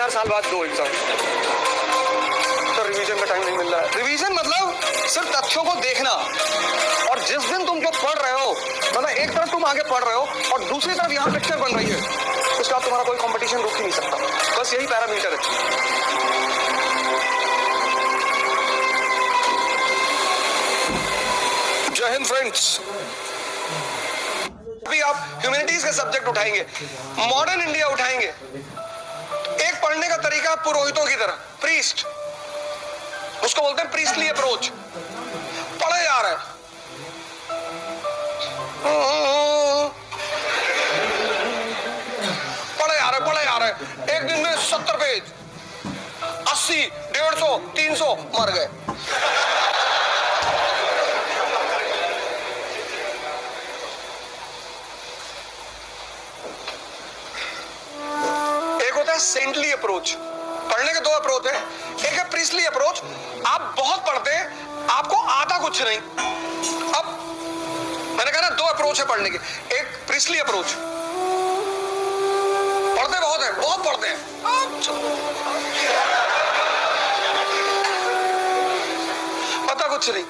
4 साल बाद दो एग्जाम, तो रिवीजन का टाइम नहीं मिल रहा है। रिवीजन मतलब सिर्फ तथ्यों को देखना, और जिस दिन तुम जो पढ़ रहे हो, मतलब एक तरफ तुम आगे पढ़ रहे हो और दूसरी तरफ यहाँ पिक्चर बन रही है, उसके बाद तुम्हारा कोई कंपटीशन रुक ही नहीं सकता। बस यही पैरामीटर है। जय हिंद फ्रेंड्स। अभी आप ह्यूमैनिटीज के सब्जेक्ट उठाएंगे, मॉडर्न इंडिया उठाएंगे, एक पढ़ने का तरीका पुरोहितों की तरह, प्रीस्ट, उसको बोलते हैं प्रीस्टली अप्रोच। पढ़े जा रहे हैं, पढ़े जा रहे, एक दिन में 70 पेज, 80, 150, 300 मर गए। सेंटली अप्रोच, पढ़ने के दो अप्रोच है। एक है प्रीस्टली अप्रोच, आप बहुत पढ़ते हैं, आपको आता कुछ नहीं। अब मैंने कहा ना, दो अप्रोच है पढ़ने की। एक प्रीस्टली अप्रोच, पढ़ते बहुत है, बहुत पढ़ते हैं, पता कुछ नहीं।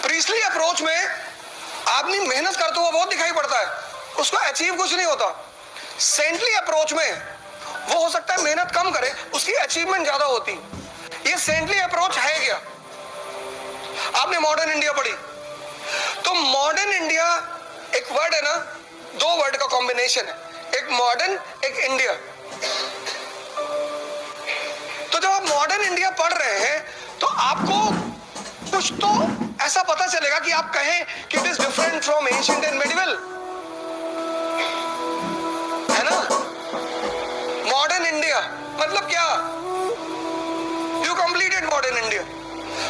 प्रीस्टली अप्रोच में आदमी मेहनत करते हुआ बहुत दिखाई पड़ता है, उसको अचीव कुछ नहीं होता। सेंटली अप्रोच में वो हो सकता है मेहनत कम करे, उसकी अचीवमेंट ज्यादा होती। ये सेंटली अप्रोच है क्या? आपने मॉडर्न इंडिया पढ़ी, तो मॉडर्न इंडिया एक वर्ड है ना, दो वर्ड का कॉम्बिनेशन है, एक मॉडर्न एक इंडिया। तो जब आप मॉडर्न इंडिया पढ़ रहे हैं तो आपको कुछ तो ऐसा पता चलेगा कि आप कहें कि it is different from ancient and medieval, है ना? मॉडर्न इंडिया मतलब क्या? यू कंप्लीटेड मॉडर्न इंडिया,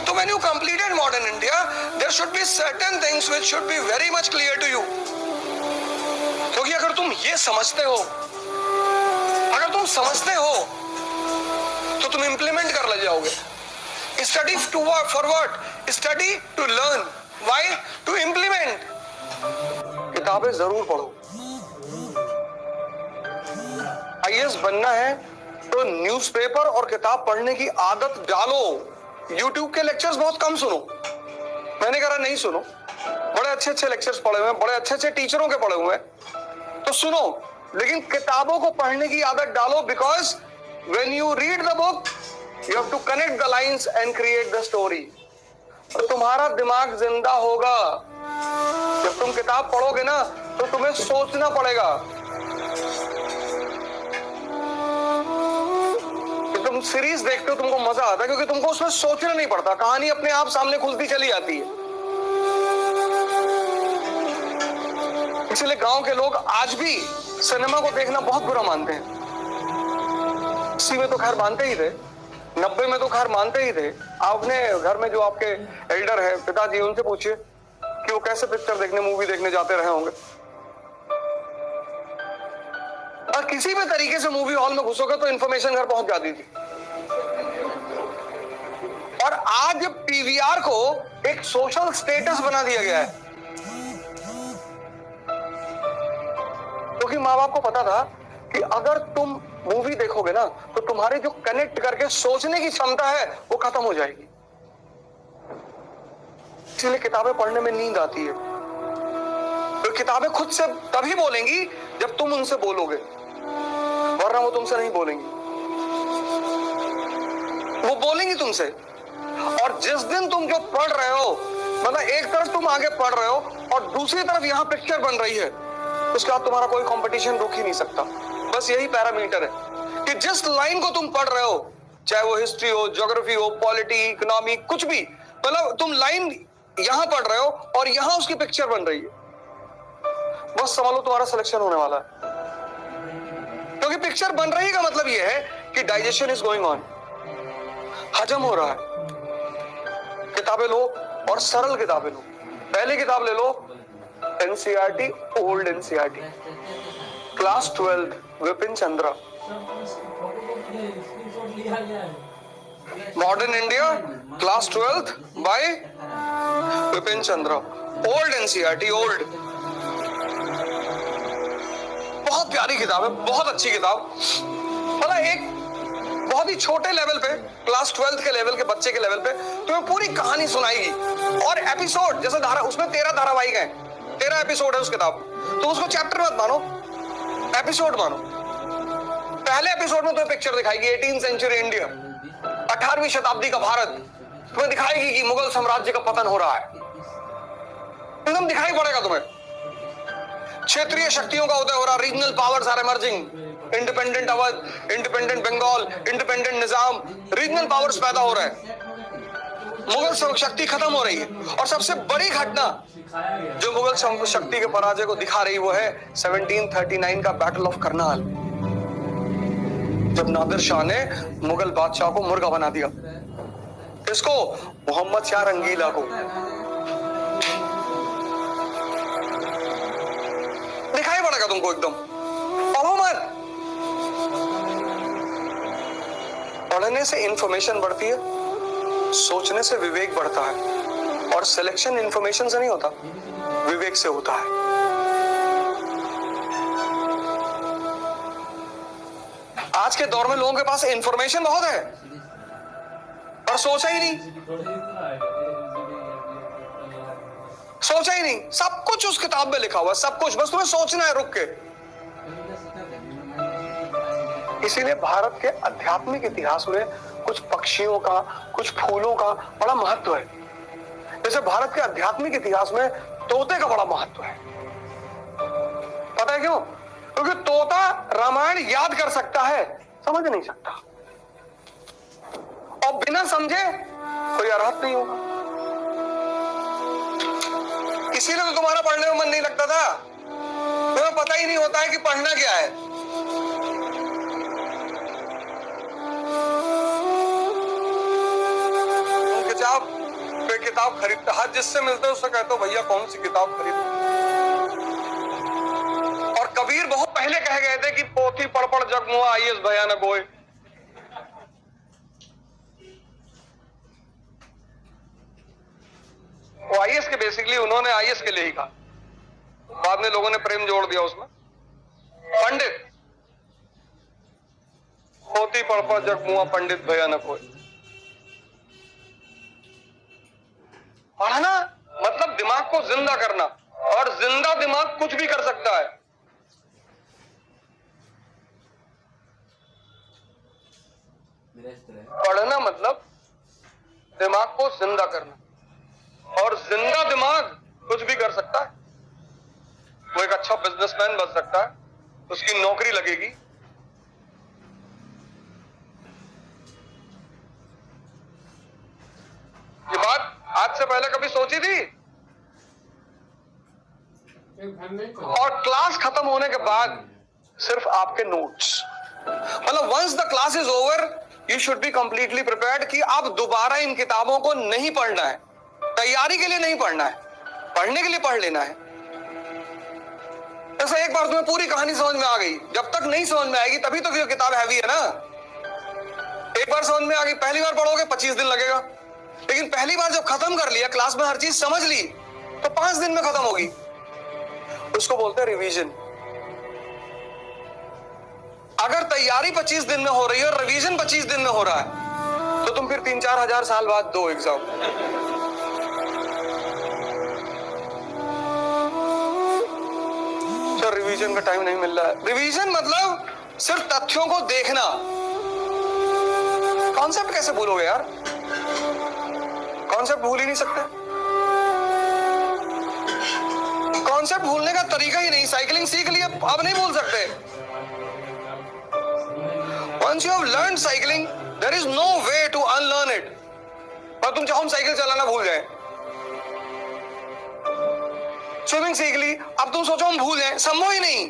तो when you completed modern India there should be certain things which should be very much clear to you. क्योंकि अगर तुम ये समझते हो, अगर तुम समझते हो तो तुम इंप्लीमेंट कर ले जाओगे। Study to for what? Study to learn, why? To implement. किताबें जरूर पढ़ो। आईएएस बनना है तो न्यूज़पेपर और किताब पढ़ने की आदत डालो। यूट्यूब के लेक्चर्स बहुत कम सुनो, मैंने कहा नहीं सुनो, बड़े अच्छे अच्छे लेक्चर्स पढ़े हुए हैं, बड़े अच्छे अच्छे टीचरों के पढ़े हुए हैं, तो सुनो, लेकिन किताबों को पढ़ने की आदत डालो। Because when you read the book you have to connect the lines and create the story. तो तुम्हारा दिमाग जिंदा होगा। जब तुम किताब पढ़ोगे ना तो तुम्हें सोचना पड़ेगा। तुम सीरीज देखते हो, तुमको मजा आता है क्योंकि तुमको उसमें सोचना नहीं पड़ता, कहानी अपने आप सामने खुलती चली आती है। इसलिए गांव के लोग आज भी सिनेमा को देखना बहुत बुरा मानते हैं। 80 में तो खैर मानते ही थे, 90 में तो खैर मानते ही थे। आपने घर में जो आपके एल्डर है, पिताजी, उनसे पूछिए कि वो कैसे पिक्चर देखने, मूवी देखने जाते रहे होंगे। और किसी भी तरीके से मूवी हॉल में घुसोगे तो इंफॉर्मेशन घर पहुंच जाती थी। और आज पीवीआर को एक सोशल स्टेटस बना दिया गया है, क्योंकि माँ बाप को पता था कि अगर तुम मूवी देखोगे ना तो तुम्हारी जो कनेक्ट करके सोचने की क्षमता है वो खत्म हो जाएगी। इसलिए किताबें पढ़ने में नींद आती है। तो किताबें खुद से तभी बोलेंगी जब तुम उनसे बोलोगे, वरना वो तुमसे नहीं बोलेंगी। वो बोलेंगी तुमसे। और जिस दिन तुम जो पढ़ रहे हो, मतलब एक तरफ तुम आगे पढ़ रहे हो और दूसरी तरफ यहां पिक्चर बन रही है, उसके बाद तुम्हारा कोई कंपटीशन रुक ही नहीं सकता। बस यही पैरामीटर है कि जिस लाइन को तुम पढ़ रहे हो, चाहे वो हिस्ट्री हो, ज्योग्राफी हो, पॉलिटी, इकोनॉमी, कुछ भी, मतलब तुम लाइन यहां पढ़ रहे हो और यहां उसकी पिक्चर बन रही है, बस समझ लो तुम्हारा सिलेक्शन होने वाला है। क्योंकि पिक्चर बन रही का मतलब यह है कि डाइजेशन इज गोइंग ऑन, हजम हो रहा है। किताबें लो और सरल किताबें लो। पहली किताब ले लो NCERT, old NCERT, class 12, Vipin Chandra. Modern India, class 12 by Vipin Chandra, old NCERT, old. बहुत प्यारी किताब है, बहुत अच्छी किताब। मतलब एक बहुत ही छोटे लेवल पे, क्लास 12 के लेवल के बच्चे के लेवल पे तुम्हें पूरी कहानी सुनाएगी। और एपिसोड जैसे धारा, उसमें 13 धारावाहिक हैं, 13 एपिसोड है उस किताब। तो उसको चैप्टर मत मानो, एपिसोड मानो। पहले एपिसोड में तुम्हें पिक्चर दिखाएगी 18th सेंचुरी इंडिया, 18वीं शताब्दी का भारत। तुम्हें दिखाएगी कि मुगल साम्राज्य का पतन हो रहा है, एकदम दिखाई पड़ेगा तुम्हें। क्षेत्रीय शक्तियों का उदय हो रहा, regional powers are emerging, independent Awadh, independent Bengal, independent Nizam, regional powers पैदा हो रहे हैं, मुगल शक्ति खत्म हो रही है। और सबसे बड़ी घटना जो मुगल शक्ति के पराजय को दिखा रही वो है 1739 का बैटल ऑफ करनाल, जब नादिर शाह ने मुगल बादशाह को मुर्गा बना दिया। इसको मोहम्मद शाह रंगीला को दिखाई पड़ेगा तुमको एकदम। पढ़ो मत, पढ़ने से इंफॉर्मेशन बढ़ती है, सोचने से विवेक बढ़ता है। और सिलेक्शन इंफॉर्मेशन से नहीं होता, विवेक से होता है। आज के दौर में लोगों के पास इंफॉर्मेशन बहुत है पर सोचा ही नहीं, सोचा ही नहीं। सब कुछ उस किताब में लिखा हुआ है, सब कुछ, बस तुम्हें सोचना है रुक के। इसीलिए भारत के आध्यात्मिक इतिहास में कुछ पक्षियों का, कुछ फूलों का बड़ा महत्व है। जैसे भारत के आध्यात्मिक इतिहास में तोते का बड़ा महत्व है। पता है क्यों? क्योंकि तोता रामायण याद कर सकता है, समझ नहीं सकता, और बिना समझे कोई अर्हत नहीं होगा। इसीलिए तो तुम्हारा पढ़ने में मन नहीं लगता था, तुम्हें पता ही नहीं होता है कि पढ़ना क्या है। किताब खरीदता, हर जिससे मिलते हो उससे कहते हो भैया कौन सी किताब खरीद। और कबीर बहुत पहले कह गए थे कि पोथी पढ़ पढ़ जग मुआ आईएएस भयानक होए। वो आईएएस के बेसिकली उन्होंने आईएएस के लिए ही कहा, बाद में लोगों ने प्रेम जोड़ दिया उसमें। पंडित, पोथी पढ़ पढ़ जग मुआ पंडित भयानक होए। पढ़ना मतलब दिमाग को जिंदा करना, और जिंदा दिमाग कुछ भी कर सकता है। पढ़ना मतलब दिमाग को जिंदा करना, और जिंदा दिमाग कुछ भी कर सकता है। वो एक अच्छा बिजनेसमैन बन सकता है, उसकी नौकरी लगेगी। ये बात आज से पहले कभी सोची थी? और क्लास खत्म होने के बाद सिर्फ आपके नोट्स, मतलब once the class is over you should be completely prepared कि आप दोबारा इन किताबों को नहीं पढ़ना है। तैयारी के लिए नहीं पढ़ना है, पढ़ने के लिए पढ़ लेना है। जैसे एक बार तुम्हें पूरी कहानी समझ में आ गई, जब तक नहीं समझ में आएगी तभी तो ये किताब हैवी है ना। एक बार समझ में आ गई, पहली बार पढ़ोगे 25 दिन लगेगा, लेकिन पहली बार जब खत्म कर लिया, क्लास में हर चीज समझ ली, तो 5 दिन में खत्म होगी। उसको बोलते हैं रिवीजन। अगर तैयारी 25 दिन में हो रही है और रिवीजन 25 दिन में हो रहा है, तो तुम फिर 3-4 हजार साल बाद दो एग्जाम। सर रिवीजन का टाइम नहीं मिल रहा है। रिवीजन मतलब सिर्फ तथ्यों को देखना। कॉन्सेप्ट कैसे भूलोगे यार? कॉन्सेप्ट भूल ही नहीं सकते। कॉन्सेप्ट भूलने का तरीका ही नहीं। साइकिलिंग सीख लिए, अब नहीं भूल सकते। Once you have learned cycling, there is no way to unlearn it. और तुम चाहो हम साइकिल चलाना भूल जाए। स्विमिंग सीख ली, अब तुम सोचो हम भूल जाए, संभव ही नहीं।